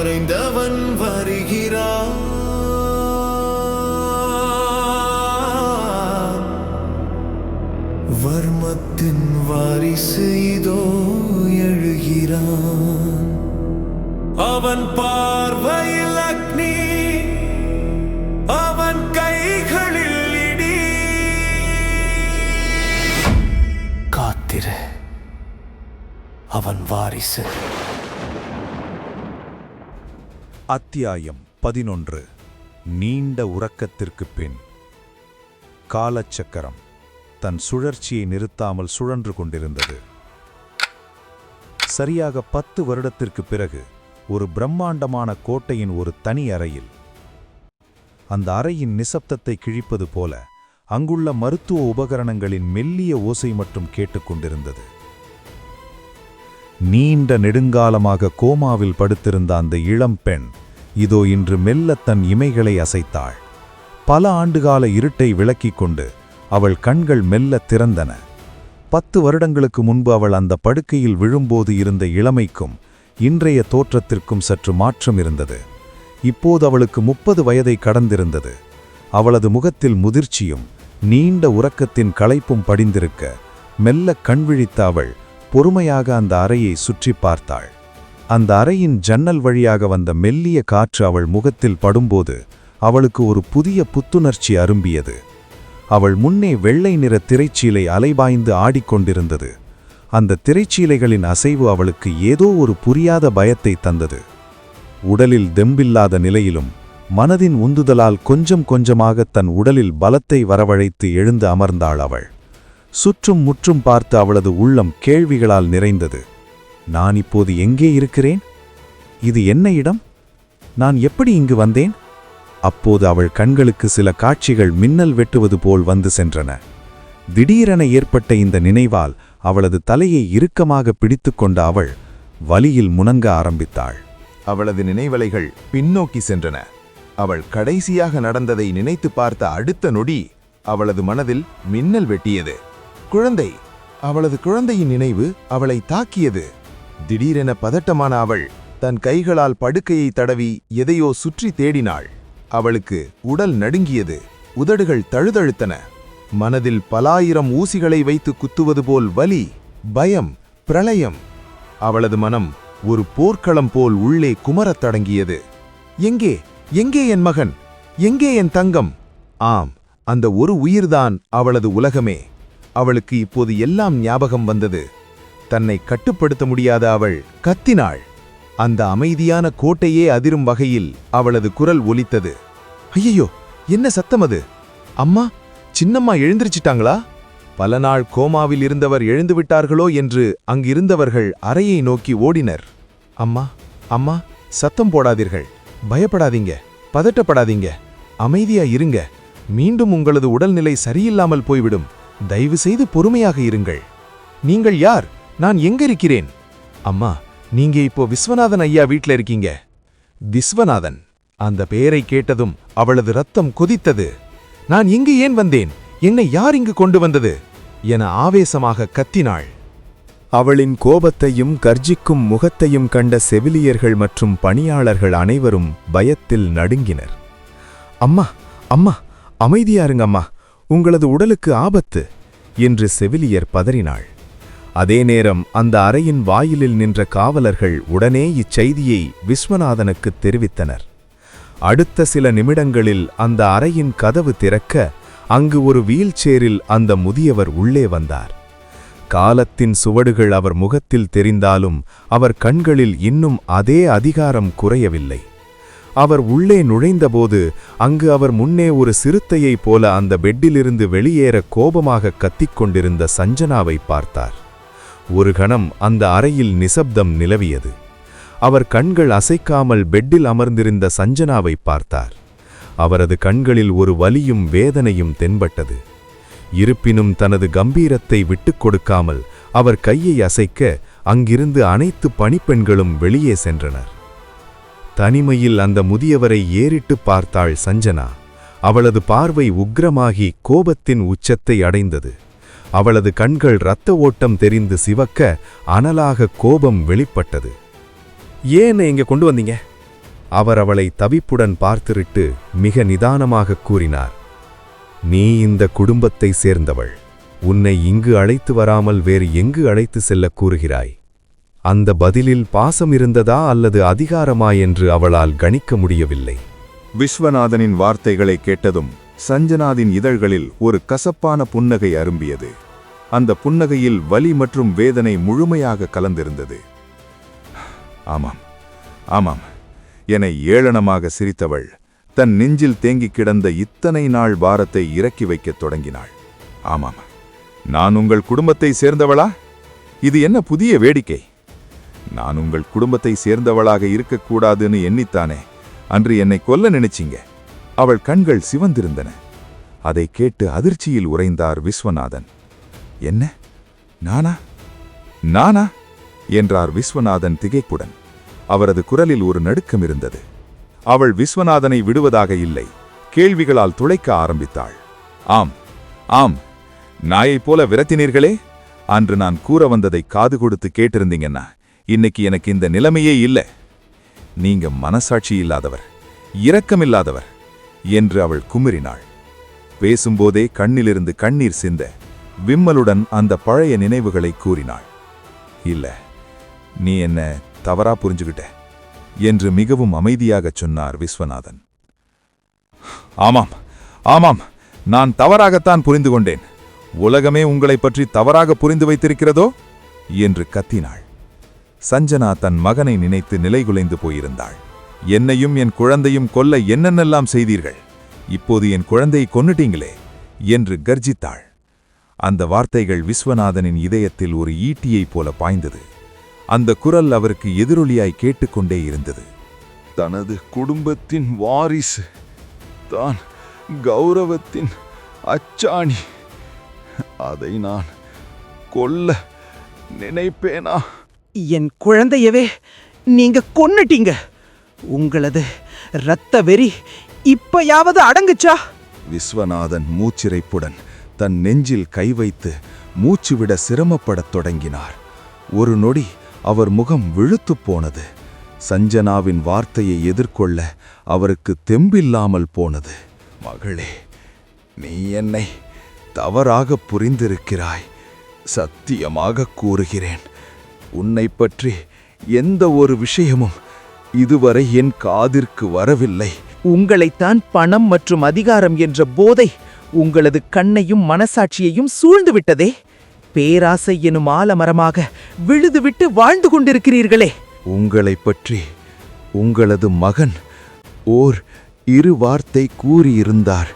மறைந்தவன் வருகிறான். வர்மத்தின் வாரிசு இதோ எழுகிறான். அவன் பார்வையில் அக்னி, அவன் கைகளில் இடி. காத்திரு, அவன் வாரிசு. அத்தியாயம் 11. நீண்ட உறக்கத்திற்கு பின். காலச்சக்கரம் தன் சுழற்சியை நிறுத்தாமல் சுழன்று கொண்டிருந்தது. சரியாக 10 வருடத்திற்கு பிறகு ஒரு பிரம்மாண்டமான கோட்டையின் ஒரு தனி அறையில், அந்த அறையின் நிசப்தத்தை கிழிப்பது போல அங்குள்ள மருத்துவ உபகரணங்களின் மெல்லிய ஓசை மட்டும் கேட்டுக்கொண்டிருந்தது. நீண்ட நெடுங்காலமாக கோமாவில் படுத்திருந்த அந்த இளம் பெண் இதோ இன்று மெல்ல தன் இமைகளை அசைத்தாள். பல ஆண்டுகால இருட்டை விலக்கிக் கொண்டு அவள் கண்கள் மெல்ல திறந்தன. 10 வருடங்களுக்கு முன்பு அவள் அந்த படுக்கையில் விழும்போது இருந்த இளமைக்கும் இன்றைய தோற்றத்திற்கும் சற்று மாற்றம் இருந்தது. இப்போது அவளுக்கு 30 வயதை கடந்திருந்தது. அவளது முகத்தில் முதிர்ச்சியும் நீண்ட உறக்கத்தின் களைப்பும் படிந்திருக்க, மெல்ல கண்விழித்த அவள் பொறுமையாக அந்த அறையை சுற்றி பார்த்தாள். அந்த அறையின் ஜன்னல் வழியாக வந்த மெல்லிய காற்று அவள் முகத்தில் படும்போது அவளுக்கு ஒரு புதிய புத்துணர்ச்சி அரும்பியது. அவள் முன்னே வெள்ளை நிற திரைச்சீலை அலைபாய்ந்து ஆடிக்கொண்டிருந்தது. அந்த திரைச்சீலைகளின் அசைவு அவளுக்கு ஏதோ ஒரு புரியாத பயத்தை தந்தது. உடலில் தெம்பில்லாத நிலையிலும் மனதின் உந்துதலால் கொஞ்சம் கொஞ்சமாக தன் உடலில் பலத்தை வரவழைத்து எழுந்து அமர்ந்தாள் அவள். சுற்றும் முற்றும் பார்த்து அவளது உள்ளம் கேள்விகளால் நிறைந்தது. நான் இப்போது எங்கே இருக்கிறேன்? இது என்ன இடம்? நான் எப்படி இங்கு வந்தேன்? அப்போது அவள் கண்களுக்கு சில காட்சிகள் மின்னல் வெட்டுவது போல் வந்து சென்றன. திடீரென ஏற்பட்ட இந்த நினைவால் அவளது தலையை இறுக்கமாக பிடித்துக்கொண்ட அவள் வலியில் முனங்க ஆரம்பித்தாள். அவளது நினைவலைகள் பின்னோக்கி சென்றன. அவள் கடைசியாக நடந்ததை நினைத்து பார்த்த அடுத்த நொடி அவளது மனதில் மின்னல் வெட்டியது. குழந்தை. அவளது குழந்தையின் நினைவு அவளை தாக்கியது. திடீரென பதட்டமான அவள் தன் கைகளால் படுக்கையை தடவி எதையோ சுற்றி தேடினாள். அவளுக்கு உடல் நடுங்கியது. உதடுகள் தழுதழுத்தன. மனதில் பலாயிரம் ஊசிகளை வைத்து குத்துவது போல் வலி, பயம், பிரளயம். அவளது மனம் ஒரு போர்க்களம் போல் உள்ளே குமரத் தொடங்கியது. எங்கே எங்கே என் மகன்? எங்கே என் தங்கம்? ஆம், அந்த ஒரு உயிர்தான் அவளது உலகமே. அவளுக்கு இப்போது எல்லாம் ஞாபகம் வந்தது. தன்னை கட்டுப்படுத்த முடியாத அவள் கத்தினாள். அந்த அமைதியான கோட்டையே அதிரும் வகையில் அவளது குரல் ஒலித்தது. ஐயோ, என்ன சத்தம் அது? அம்மா, சின்னம்மா எழுந்திருச்சிட்டாங்களா? பல நாள் கோமாவில் இருந்தவர் எழுந்துவிட்டார்களோ என்று அங்கிருந்தவர்கள் அறையை நோக்கி ஓடினர். அம்மா, அம்மா, சத்தம் போடாதீர்கள், பயப்படாதீங்க, பதட்டப்படாதீங்க, அமைதியா இருங்க. மீண்டும் உங்களது உடல்நிலை சரியில்லாமல் போய்விடும். தயவு செய்து பொறுமையாக இருங்கள். நீங்கள் யார்? நான் எங்க இருக்கிறேன்? அம்மா, நீங்க இப்போ விஸ்வநாதன் ஐயா வீட்ல இருக்கீங்க. விஸ்வநாதன்? அந்த பெயரை கேட்டதும் அவளது ரத்தம் கொதித்தது. நான் இங்கு ஏன் வந்தேன்? என்னை யார் இங்கு கொண்டு வந்தது என ஆவேசமாக கத்தினாள். அவளின் கோபத்தையும் கர்ஜிக்கும் முகத்தையும் கண்ட செவிலியர்கள் மற்றும் பணியாளர்கள் அனைவரும் பயத்தில் நடுங்கினர். அம்மா, அம்மா, அமைதியாருங்க அம்மா, உங்களது உடலுக்கு ஆபத்து என்று செவிலியர் பதறினாள். அதே நேரம் அந்த அறையின் வாயிலில் நின்ற காவலர்கள் உடனே இச்செய்தியை விஸ்வநாதனுக்கு தெரிவித்தனர். அடுத்த சில நிமிடங்களில் அந்த அறையின் கதவு திறக்க அங்கு ஒரு வீல்சேரில் அந்த முதியவர் உள்ளே வந்தார். காலத்தின் சுவடுகள் அவர் முகத்தில் தெரிந்தாலும் அவர் கண்களில் இன்னும் அதே அதிகாரம் குறையவில்லை. அவர் உள்ளே நுழைந்தபோது அங்கு அவர் முன்னே ஒரு சிறுத்தையைப் போல அந்த பெட்டிலிருந்து வெளியேற கோபமாக கத்திக்கொண்டிருந்த சஞ்சனாவை பார்த்தார். ஒரு கணம் அந்த அறையில் நிசப்தம் நிலவியது. அவர் கண்கள் அசைக்காமல் பெட்டில் அமர்ந்திருந்த சஞ்சனாவை பார்த்தார். அவரது கண்களில் ஒரு வலியும் வேதனையும் தென்பட்டது. இருப்பினும் தனது கம்பீரத்தை விட்டுக் கொடுக்காமல் அவர் கையை அசைக்க அங்கிருந்து அனைத்து பணிப்பெண்களும் வெளியே சென்றனர். தனிமையில் அந்த முதியவரை ஏறிட்டு பார்த்தாள் சஞ்சனா. அவளது பார்வை உக்கிரமாகி கோபத்தின் உச்சத்தை அடைந்தது. அவளது கண்கள் இரத்த ஓட்டம் தெரிந்து சிவக்க அனலாக கோபம் வெளிப்பட்டது. ஏன் இங்க கொண்டு வந்தீங்க? அவர் அவளை தவிப்புடன் பார்த்துவிட்டு மிக நிதானமாகக் கூறினார், நீ இந்த குடும்பத்தை சேர்ந்தவள். உன்னை இங்கு அழைத்து வராமல் வேறு எங்கு அழைத்து செல்லக் கூறுகிறாய்? அந்த பதிலில் பாசம் இருந்ததா அல்லது அதிகாரமா என்று அவளால் கணிக்க முடியவில்லை. விஸ்வநாதனின் வார்த்தைகளை கேட்டதும் சஞ்சனாவின் இதழ்களில் ஒரு கசப்பான புன்னகை அரும்பியது. அந்த புன்னகையில் வலி மற்றும் வேதனை முழுமையாக கலந்திருந்தது. ஆமாம், ஆமாம் என ஏளனமாக சிரித்தவள் தன் நெஞ்சில் தேங்கிக் கிடந்த இத்தனை நாள் பாரத்தை இறக்கி வைக்கத் தொடங்கினாள். ஆமாம், நான் உங்கள் குடும்பத்தை சேர்ந்தவளா? இது என்ன புதிய வேடிக்கை? நான் உங்கள் குடும்பத்தை சேர்ந்தவளாக இருக்கக்கூடாதுன்னு எண்ணித்தானே அன்று என்னை கொல்ல நினைச்சிங்க. அவள் கண்கள் சிவந்திருந்தன. அதை கேட்டு அதிர்ச்சியில் உறைந்தார் விஸ்வநாதன். என்ன, நானா நானா என்றார் விஸ்வநாதன் திகைப்புடன். அவரது குரலில் ஒரு நடுக்கம் இருந்தது. அவள் விஸ்வநாதனை விடுவதாக இல்லை, கேள்விகளால் துளைக்க ஆரம்பித்தாள். ஆம் ஆம், நாயைப் போல விரட்டினீர்களே. அன்று நான் கூற வந்ததை காது கொடுத்து கேட்டிருந்தீங்கன்னா இன்னைக்கு எனக்கு இந்த நிலைமையே இல்லை. நீங்க மனசாட்சி இல்லாதவர், இரக்கமில்லாதவர் என்று அவள் குமிறினாள். பேசும்போதே கண்ணிலிருந்து கண்ணீர் சிந்த விம்மலுடன் அந்த பழைய நினைவுகளை கூறினாள். இல்ல, நீ என்ன தவறா புரிஞ்சுகிட்ட என்று மிகவும் அமைதியாகச் சொன்னார் விஸ்வநாதன். ஆமாம் ஆமாம், நான் தவறாகத்தான் புரிந்து கொண்டேன். உலகமே உங்களை பற்றி தவறாக புரிந்து வைத்திருக்கிறதோ என்று கத்தினாள். சஞ்சனா தன் மகனை நினைத்து நிலைகுலைந்து போயிருந்தாள். என்னையும் என் குழந்தையும் கொல்ல என்னென்னெல்லாம் செய்தீர்கள், இப்போது என் குழந்தையை கொன்னுட்டீங்களே என்று கர்ஜித்தாள். அந்த வார்த்தைகள் விஸ்வநாதனின் இதயத்தில் ஒரு ஈட்டியைப் போல பாய்ந்தது. அந்த குரல் அவருக்கு எதிரொலியாய் கேட்டுக்கொண்டே இருந்தது. தனது குடும்பத்தின் வாரிசு தான் கௌரவத்தின் அச்சாணி. அதை நான் கொல்ல நினைப்பேனா? என் குழந்தையவே நீங்க கொன்னுட்டீங்க. உங்களது இரத்த வெறி இப்பயாவது அடங்குச்சா? விஸ்வநாதன் மூச்சிறைப்புடன் தன் நெஞ்சில் கை வைத்து மூச்சுவிட சிரமப்படத் தொடங்கினார். ஒரு நொடி அவர் முகம் விழுத்துப் போனது. சஞ்சனாவின் வார்த்தையை எதிர்கொள்ள அவருக்கு தெம்பில்லாமல் போனது. மகளே, நீ என்னை தவறாக புரிந்திருக்கிறாய். சத்தியமாக கூறுகிறேன், உன்னை பற்றி எந்த ஒரு விஷயமும் இதுவரை என் காதிற்கு வரவில்லை. உங்களைத்தான் பணம் மற்றும் அதிகாரம் என்ற போதை உங்களது கண்ணையும் மனசாட்சியையும் சூழ்ந்து விட்டதே. பேராசை எனும் ஆலமரமாக விழுதுவிட்டு வாழ்ந்து கொண்டிருக்கிறீர்களே. உங்களைப் பற்றி உங்களது மகன் ஓர் இரு வார்த்தை கூறியிருந்தார்.